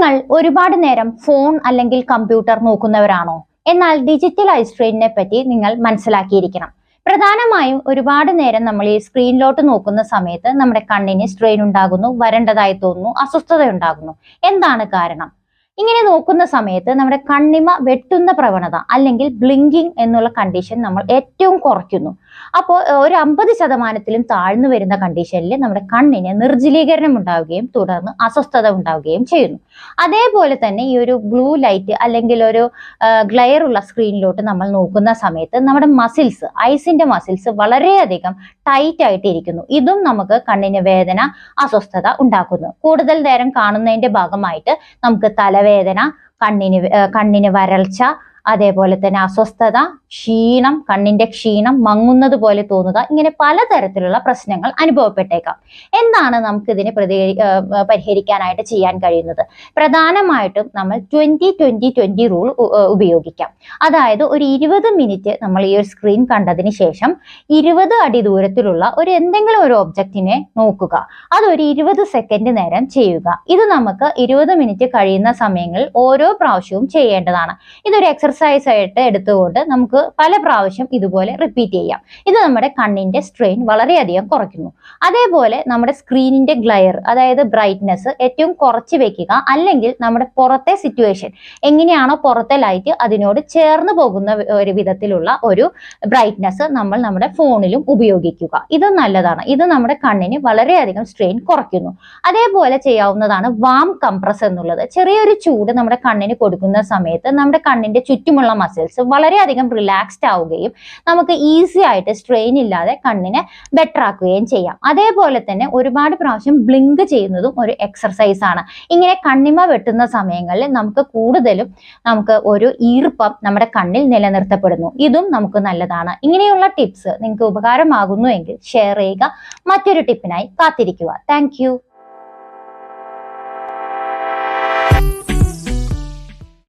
നിങ്ങൾ ഒരുപാട് നേരം ഫോൺ അല്ലെങ്കിൽ കമ്പ്യൂട്ടർ നോക്കുന്നവരാണോ? എന്നാൽ ഡിജിറ്റൽ ഐ സ്ട്രെയിനിനെ പറ്റി നിങ്ങൾ മനസ്സിലാക്കിയിരിക്കണം. പ്രധാനമായും ഒരുപാട് നേരം നമ്മൾ ഈ സ്ക്രീനിലോട്ട് നോക്കുന്ന സമയത്ത് നമ്മുടെ കണ്ണിന് സ്ട്രെയിൻ ഉണ്ടാകുന്നു, വരണ്ടതായി തോന്നുന്നു, അസ്വസ്ഥത ഉണ്ടാകുന്നു. എന്താണ് കാരണം? ഇങ്ങനെ നോക്കുന്ന സമയത്ത് നമ്മുടെ കണ്ണിമ വെട്ടുന്ന പ്രവണത അല്ലെങ്കിൽ ബ്ലിങ്കിങ് എന്നുള്ള കണ്ടീഷൻ നമ്മൾ ഏറ്റവും കുറയ്ക്കുന്നു. അപ്പോൾ ഒരു 50% താഴ്ന്നു വരുന്ന കണ്ടീഷനിൽ നമ്മുടെ കണ്ണിന് നിർജ്ജലീകരണം ഉണ്ടാവുകയും തുടർന്ന് അസ്വസ്ഥത ഉണ്ടാവുകയും ചെയ്യുന്നു. അതേപോലെ തന്നെ ഈ ഒരു ബ്ലൂ ലൈറ്റ് അല്ലെങ്കിൽ ഒരു ഗ്ലെയർ ഉള്ള സ്ക്രീനിലോട്ട് നമ്മൾ നോക്കുന്ന സമയത്ത് നമ്മുടെ മസിൽസ്, ഐസിന്റെ മസിൽസ് വളരെയധികം ടൈറ്റ് ആയിട്ട് ഇരിക്കുന്നു. ഇതും നമുക്ക് കണ്ണിന് വേദന, അസ്വസ്ഥത ഉണ്ടാക്കുന്നു. കൂടുതൽ നേരം കാണുന്നതിന്റെ ഭാഗമായിട്ട് നമുക്ക് തലവേദന, കണ്ണിന് വരൾച്ച, അതേപോലെ തന്നെ അസ്വസ്ഥത, ക്ഷീണം, കണ്ണിന്റെ ക്ഷീണം, മങ്ങുന്നത് പോലെ തോന്നുക, ഇങ്ങനെ പലതരത്തിലുള്ള പ്രശ്നങ്ങൾ അനുഭവപ്പെട്ടേക്കാം. എന്താണ് നമുക്ക് ഇതിനെ പരിഹരിക്കാനായിട്ട് ചെയ്യാൻ കഴിയുന്നത്? പ്രധാനമായിട്ടും നമ്മൾ 20-20-20 റൂൾ ഉപയോഗിക്കാം. അതായത് ഒരു 20 മിനിറ്റ് നമ്മൾ ഈ ഒരു സ്ക്രീൻ കണ്ടതിന് ശേഷം 20 അടി ദൂരത്തിലുള്ള എന്തെങ്കിലും ഒരു ഒബ്ജക്റ്റിനെ നോക്കുക. അതൊരു 20 സെക്കൻഡ് നേരം ചെയ്യുക. ഇത് നമുക്ക് 20 മിനിറ്റ് കഴിയുന്ന സമയങ്ങളിൽ ഓരോ പ്രാവശ്യവും ചെയ്യേണ്ടതാണ്. ഇതൊരു എക്സർസൈസ് ആയിട്ട് എടുത്തുകൊണ്ട് നമുക്ക് പല പ്രാവശ്യം ഇതുപോലെ റിപ്പീറ്റ് ചെയ്യാം. ഇത് നമ്മുടെ കണ്ണിന്റെ സ്ട്രെയിൻ വളരെയധികം കുറയ്ക്കുന്നു. അതേപോലെ നമ്മുടെ സ്ക്രീനിന്റെ ഗ്ലയർ, അതായത് ബ്രൈറ്റ്നെസ് ഏറ്റവും കുറച്ച് വെക്കുക. അല്ലെങ്കിൽ നമ്മുടെ പുറത്തെ സിറ്റുവേഷൻ എങ്ങനെയാണോ പുറത്തെ ലൈറ്റ് അതിനോട് ചേർന്ന് പോകുന്ന ഒരു വിധത്തിലുള്ള ഒരു ബ്രൈറ്റ്നെസ് നമ്മൾ നമ്മുടെ ഫോണിലും ഉപയോഗിക്കുക. ഇത് നല്ലതാണ്. ഇത് നമ്മുടെ കണ്ണിന് വളരെയധികം സ്ട്രെയിൻ കുറയ്ക്കുന്നു. അതേപോലെ ചെയ്യാവുന്നതാണ് വാം കംപ്രസ് എന്നുള്ളത്. ചെറിയൊരു ചൂട് നമ്മുടെ കണ്ണിന് കൊടുക്കുന്ന സമയത്ത് നമ്മുടെ കണ്ണിന്റെ ചുറ്റുമുള്ള മസിൽസ് വളരെയധികം റിലാക്സ്ഡ് ആവുകയും നമുക്ക് ഈസി ആയിട്ട് സ്ട്രെയിൻ ഇല്ലാതെ കണ്ണിനെ ബെറ്റർ ആക്കുകയും ചെയ്യാം. അതേപോലെ തന്നെ ഒരുപാട് പ്രാവശ്യം ബ്ലിങ്ക് ചെയ്യുന്നതും ഒരു എക്സർസൈസ് ആണ്. ഇങ്ങനെ കണ്ണിമ വെട്ടുന്ന സമയങ്ങളിൽ നമുക്ക് ഒരു ഈർപ്പം നമ്മുടെ കണ്ണിൽ നിലനിർത്തപ്പെടുന്നു. ഇതും നമുക്ക് നല്ലതാണ്. ഇങ്ങനെയുള്ള ടിപ്സ് നിങ്ങൾക്ക് ഉപകാരമാകുന്നു എങ്കിൽ ഷെയർ ചെയ്യുക. മറ്റൊരു ടിപ്പിനായി കാത്തിരിക്കുക. താങ്ക്